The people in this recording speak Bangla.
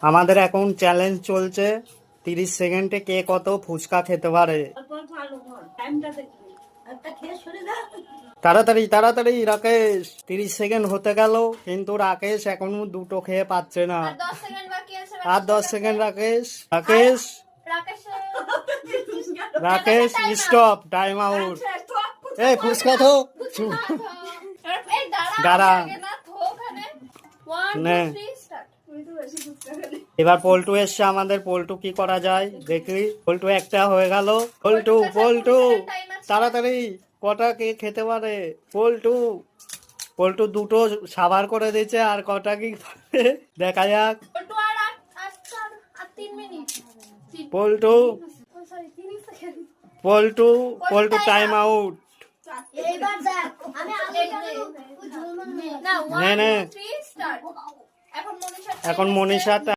আমাদের এখন চ্যালেঞ্জ চলছে 30 সেকেন্ডে কে কত ফুচকা খেতে পারে। তাড়াতাড়ি তাড়াতাড়ি রাকেশ, 30 সেকেন্ড হতে গেল কিন্তু রাকেশ এখনো দুটো খেয়ে পাচ্ছে না। আর 10 second Rakesh. Rakesh Rakesh stop, time out. এই ফুচকা তো দাঁড়া নে। এবার পল্টু এসছে আমাদের, পল্টু কি করা যায় দেখি। পল্টু একটা হয়ে গেল। পল্টু পল্টু তাড়াতাড়ি, কটা কে খেতে পারে? পল্টু পল্টু দুটো সাবার করে দিয়েছে, আর কটা কি পারে দেখা যাক। Paltu Paltu Paltu time out. নে নে, এখন মনীষা